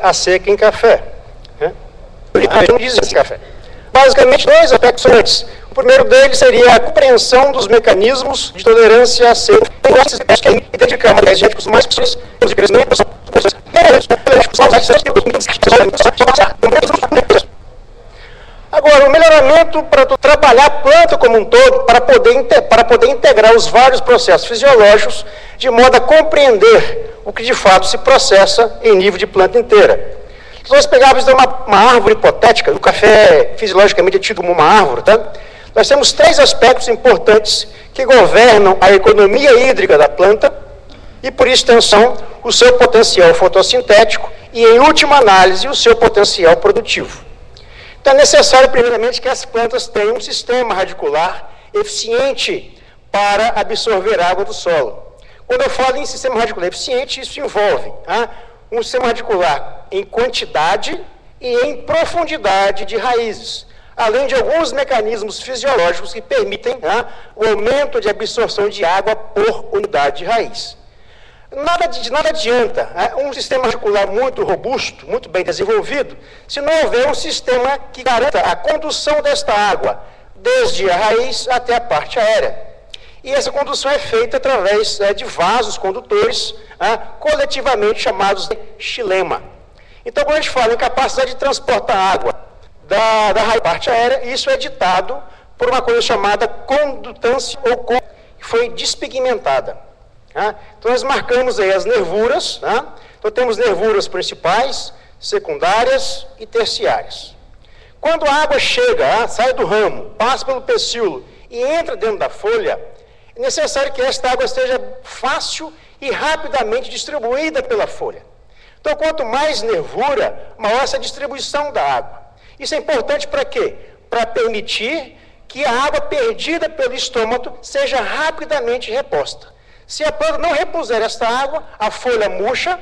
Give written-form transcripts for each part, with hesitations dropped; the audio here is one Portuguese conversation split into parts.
a seca em café. Né? Não diz esse café. Basicamente, dois aspectos antes. O primeiro deles seria a compreensão dos mecanismos de tolerância à seca. E dedicar materiais genéticos mais possíveis de crescimento, Agora, o melhoramento para trabalhar a planta como um todo, para poder integrar os vários processos fisiológicos, de modo a compreender o que de fato se processa em nível de planta inteira. Se nós pegarmos uma árvore hipotética, o café fisiologicamente é tido como uma árvore, tá? Nós temos três aspectos importantes que governam a economia hídrica da planta e, por extensão, o seu potencial fotossintético e, em última análise, o seu potencial produtivo. Então, é necessário, primeiramente, que as plantas tenham um sistema radicular eficiente para absorver água do solo. Quando eu falo em sistema radicular eficiente, isso envolve um sistema radicular em quantidade e em profundidade de raízes, além de alguns mecanismos fisiológicos que permitem o aumento de absorção de água por unidade de raiz. Nada adianta um sistema radicular muito robusto, muito bem desenvolvido, se não houver um sistema que garanta a condução desta água, desde a raiz até a parte aérea. E essa condução é feita através de vasos condutores, coletivamente chamados de xilema. Então, quando a gente fala em capacidade de transportar água da raiz à parte aérea, isso é ditado por uma coisa chamada condutância ou que foi despigmentada. Então, nós marcamos aí as nervuras. Então, temos nervuras principais, secundárias e terciárias. Quando a água chega, sai do ramo, passa pelo pecíolo e entra dentro da folha, é necessário que esta água seja fácil e rapidamente distribuída pela folha. Então, quanto mais nervura, maior essa distribuição da água. Isso é importante para quê? Para permitir que a água perdida pelo estômago seja rapidamente reposta. Se a planta não repuser esta água, a folha murcha,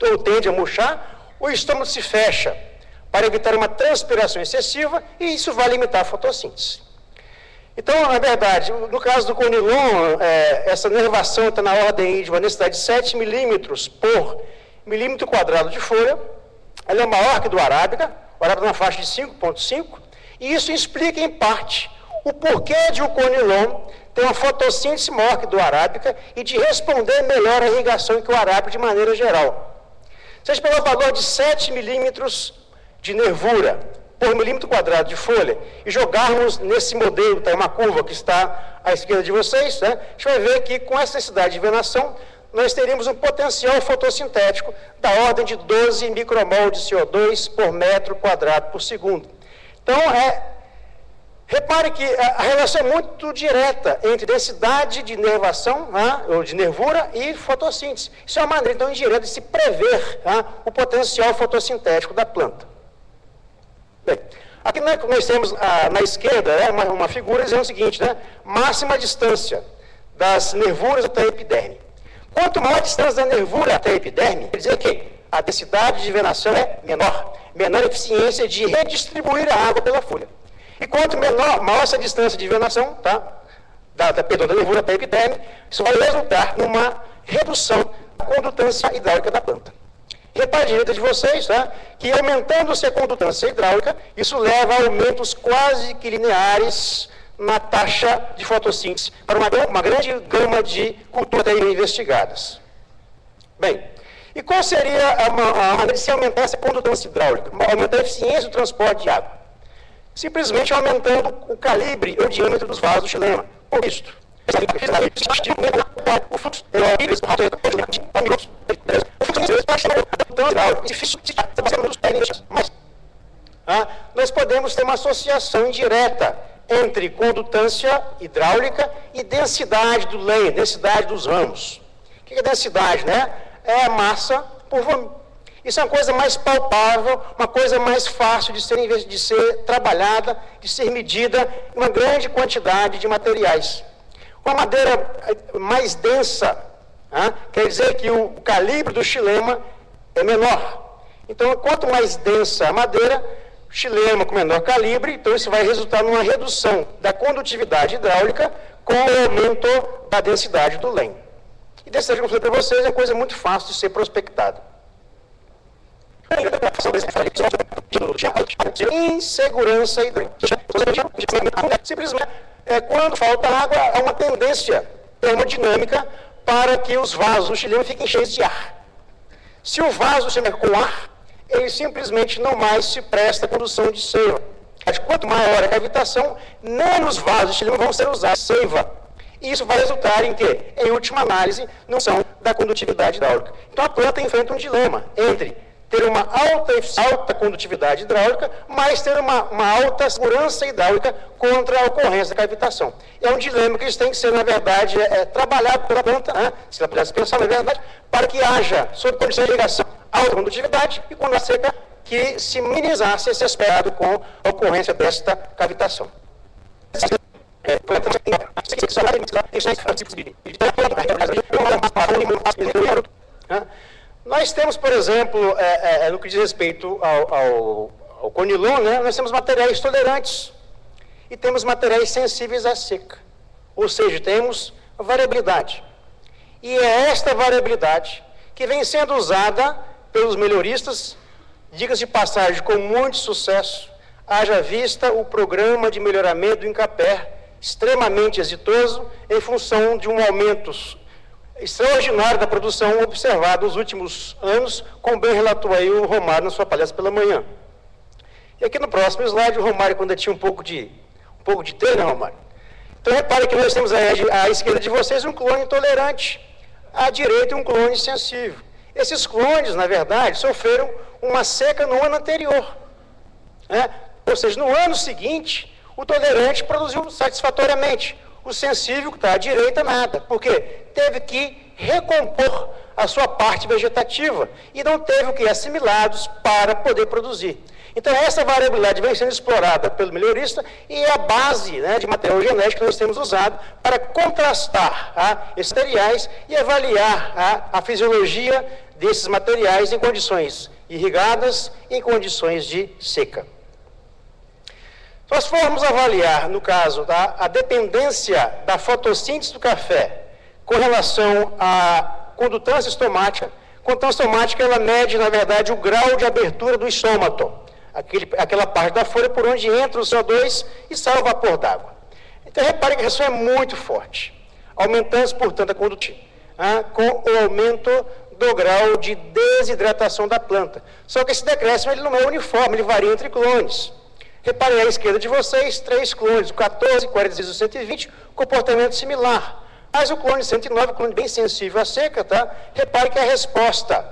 ou tende a murchar, o estômago se fecha para evitar uma transpiração excessiva e isso vai limitar a fotossíntese. Então, na verdade, no caso do conilon, essa nervação está na ordem de uma densidade de 7 milímetros por milímetro quadrado de folha. Ela é maior que do arábica, o arábica na faixa de 5,5, e isso explica, em parte, o porquê de o conilon ter uma fotossíntese maior que do arábica e de responder melhor à irrigação que o arábica de maneira geral. Se a gente pegar o valor de 7 milímetros de nervura por milímetro quadrado de folha e jogarmos nesse modelo, tá, uma curva que está à esquerda de vocês, né, a gente vai ver que com essa densidade de venação nós teríamos um potencial fotossintético da ordem de 12 micromol de CO2 por metro quadrado por segundo. Então, repare que a relação é muito direta entre densidade de nervação, ou de nervura, e fotossíntese. Isso é uma maneira, então, indireta de se prever o potencial fotossintético da planta. Bem, aqui nós temos na esquerda uma figura dizendo o seguinte, máxima distância das nervuras até a epiderme. Quanto maior a distância da nervura até a epiderme, quer dizer que a densidade de venação é menor eficiência de redistribuir a água pela folha. E quanto maior essa distância de venação, da nervura até a epiderme, isso vai resultar numa redução da condutância hidráulica da planta. Repare à direita de vocês, que aumentando-se a condutância hidráulica, isso leva a aumentos quase que lineares na taxa de fotossíntese para uma grande gama de culturas investigadas. Bem, e qual seria a maneira de se aumentar essa condutância hidráulica? Aumentar a eficiência do transporte de água. Simplesmente aumentando o calibre ou o diâmetro dos vasos do xilema. Por isto, o fluxo nós podemos ter uma associação indireta entre condutância hidráulica e densidade do lenho, densidade dos ramos. O que é densidade, É a massa por volume. Isso é uma coisa mais palpável, uma coisa mais fácil de ser trabalhada, de ser medida em uma grande quantidade de materiais. Uma madeira mais densa, quer dizer que o calibre do xilema é menor. Então, quanto mais densa a madeira, xilema com menor calibre, então isso vai resultar numa redução da condutividade hidráulica com o aumento da densidade do lenho. E densidade, como eu falei para vocês, é uma coisa muito fácil de ser prospectada. insegurança hídrica. Simplesmente, quando falta água, há uma tendência termodinâmica para que os vasos do xilema fiquem cheios de ar. Se o vaso estiver com ar, ele simplesmente não mais se presta à condução de seiva. Quanto maior a cavitação, menos vasos de xilema vão ser usados em seiva. E isso vai resultar em quê? Em última análise, não são da condutividade hidráulica. Então a planta enfrenta um dilema entre ter uma alta condutividade hidráulica, mas ter uma alta segurança hidráulica contra a ocorrência da cavitação. É um dilema que tem que ser, na verdade, trabalhado pela planta, se ela pudesse pensar, na verdade, para que haja, sob condição de irrigação, alta condutividade e, quando a seca, que se minimizasse esse aspecto com a ocorrência desta cavitação. Nós temos, por exemplo, no que diz respeito ao conilon, nós temos materiais tolerantes e temos materiais sensíveis à seca. Ou seja, temos variabilidade. E é esta variabilidade que vem sendo usada pelos melhoristas, diga-se de passagem, com muito sucesso, haja vista o programa de melhoramento do Incapé, extremamente exitoso, em função de um aumento extraordinário da produção observado nos últimos anos, como bem relatou aí o Romário na sua palestra pela manhã. E aqui no próximo slide, o Romário, quando tinha um pouco de treino, né, Romário? Então, repare que nós temos à esquerda de vocês um clone tolerante, à direita um clone sensível. Esses clones, na verdade, sofreram uma seca no ano anterior. Ou seja, no ano seguinte, o tolerante produziu satisfatoriamente. O sensível, que está à direita, nada. Por quê? Teve que recompor a sua parte vegetativa e não teve o que? Assimilados para poder produzir. Então, essa variabilidade vem sendo explorada pelo melhorista e é a base de material genético que nós temos usado para contrastar esses materiais e avaliar a fisiologia desses materiais em condições irrigadas e em condições de seca. Se nós formos avaliar, no caso, a dependência da fotossíntese do café com relação à condutância estomática, a condutância estomática ela mede, na verdade, o grau de abertura do estômato, aquela parte da folha por onde entra o CO2 e sai o vapor d'água. Então, repare que a reação é muito forte, aumentando, portanto, a condutividade, com o aumento do grau de desidratação da planta. Só que esse decréscimo ele não é uniforme, ele varia entre clones. Reparem à esquerda de vocês, 3 clones, o 14, 46 e 120, comportamento similar. Mas o clone 109, clone bem sensível à seca, repare que a resposta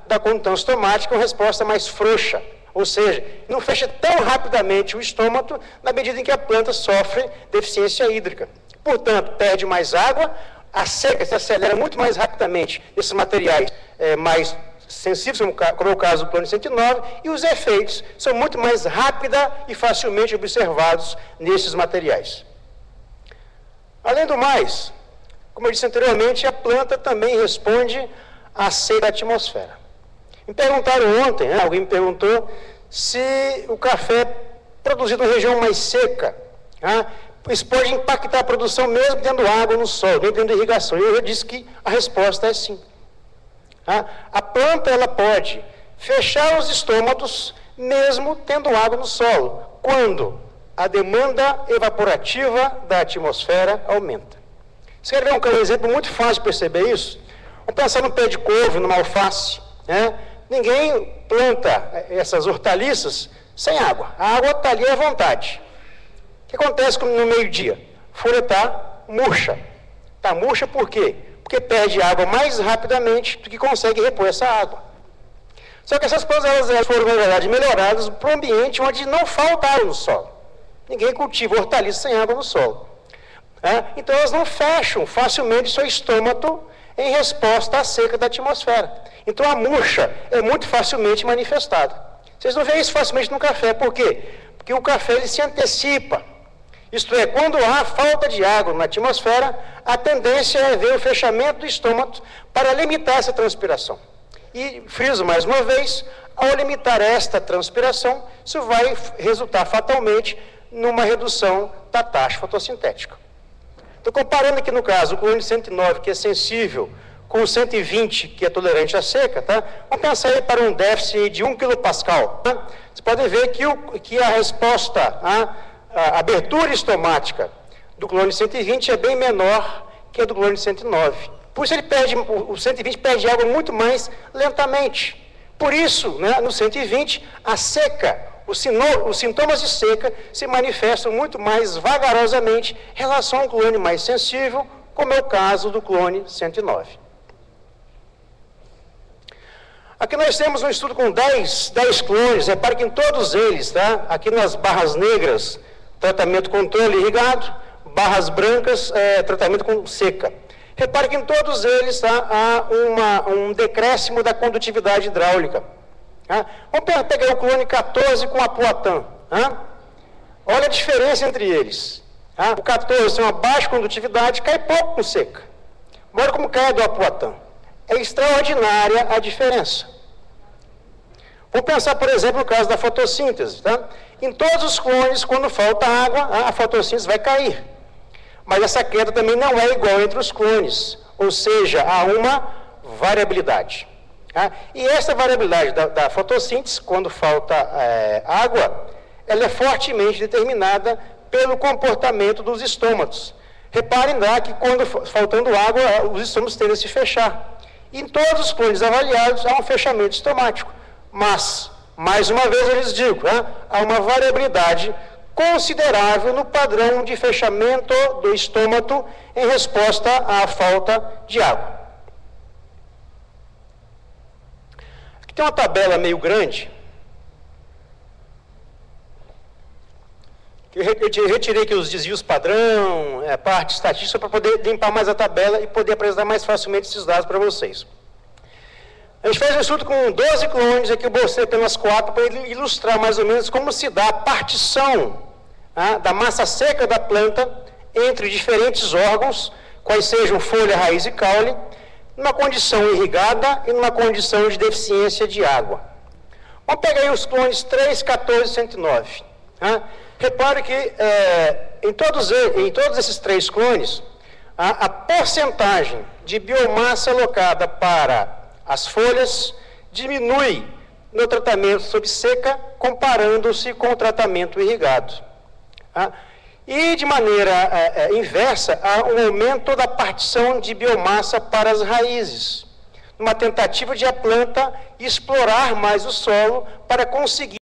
da condutância estomática é uma resposta mais frouxa. Ou seja, não fecha tão rapidamente o estômago na medida em que a planta sofre deficiência hídrica. Portanto, perde mais água, a seca se acelera muito mais rapidamente nesses materiais mais sensíveis, como é o caso do clone 109, e os efeitos são muito mais rápida e facilmente observados nesses materiais. Além do mais, como eu disse anteriormente, a planta também responde à seca da atmosfera. Me perguntaram ontem, alguém me perguntou se o café produzido na região mais seca, isso pode impactar a produção mesmo tendo água no solo, mesmo tendo irrigação. Eu já disse que a resposta é sim. A planta ela pode fechar os estômatos mesmo tendo água no solo, quando a demanda evaporativa da atmosfera aumenta. Você quer ver um exemplo muito fácil de perceber isso? Vamos pensar no pé de couve, numa alface. Ninguém planta essas hortaliças sem água. A água está ali à vontade. O que acontece no meio-dia? A folha está murcha. Está murcha por quê? Porque perde água mais rapidamente do que consegue repor essa água. Só que essas plantas elas foram, na verdade, melhoradas para um ambiente onde não falta água no solo. Ninguém cultiva hortaliças sem água no solo. Então elas não fecham facilmente seu estômago em resposta à seca da atmosfera. Então a murcha é muito facilmente manifestada. Vocês não veem isso facilmente no café. Por quê? Porque o café ele se antecipa. Isto é, quando há falta de água na atmosfera, a tendência é ver o fechamento do estômago para limitar essa transpiração. E, friso mais uma vez, ao limitar esta transpiração, isso vai resultar fatalmente numa redução da taxa fotossintética. Estou comparando aqui no caso o clone 109, que é sensível, com 120, que é tolerante à seca, tá? Vamos pensar aí para um déficit de 1 kPa. Tá? Você pode ver que a resposta, a abertura estomática do clone 120 é bem menor que a do clone 109. Por isso o 120 perde água muito mais lentamente. Por isso, né, no 120, a seca, os sintomas de seca se manifestam muito mais vagarosamente em relação a um clone mais sensível, como é o caso do clone 109. Aqui nós temos um estudo com 10 clones, repare que em todos eles, tá? Aqui nas barras negras, tratamento controle irrigado, barras brancas, tratamento com seca. Repare que em todos eles há um decréscimo da condutividade hidráulica. Tá? Vamos pegar o clone 14 com a Apuatã. Tá? Olha a diferença entre eles. Tá? O 14 tem uma baixa condutividade, cai pouco com seca. Olha como cai a do Apuatã. É extraordinária a diferença. Vamos pensar, por exemplo, no caso da fotossíntese. Tá? Em todos os clones, quando falta água, a fotossíntese vai cair. Mas essa queda também não é igual entre os clones, ou seja, há uma variabilidade. Tá? E essa variabilidade da fotossíntese, quando falta água, ela é fortemente determinada pelo comportamento dos estômatos. Reparem lá que quando faltando água, os estômatos tendem a se fechar. Em todos os clones avaliados, há um fechamento estomático. Mas, mais uma vez eu lhes digo, há uma variabilidade considerável no padrão de fechamento do estômago em resposta à falta de água. Aqui tem uma tabela meio grande. Eu retirei aqui os desvios padrão, a parte estatística, para poder limpar mais a tabela e poder apresentar mais facilmente esses dados para vocês. A gente fez um estudo com 12 clones, aqui eu mostrei apenas 4, para ilustrar mais ou menos como se dá a partição da massa seca da planta entre diferentes órgãos, quais sejam folha, raiz e caule, numa condição irrigada e numa condição de deficiência de água. Vamos pegar aí os clones 3, 14 e 109. Repare que em todos esses 3 clones, a porcentagem de biomassa alocada para as folhas diminui no tratamento sob seca, comparando-se com o tratamento irrigado. E de maneira inversa, há um aumento da partição de biomassa para as raízes, numa tentativa de a planta explorar mais o solo para conseguir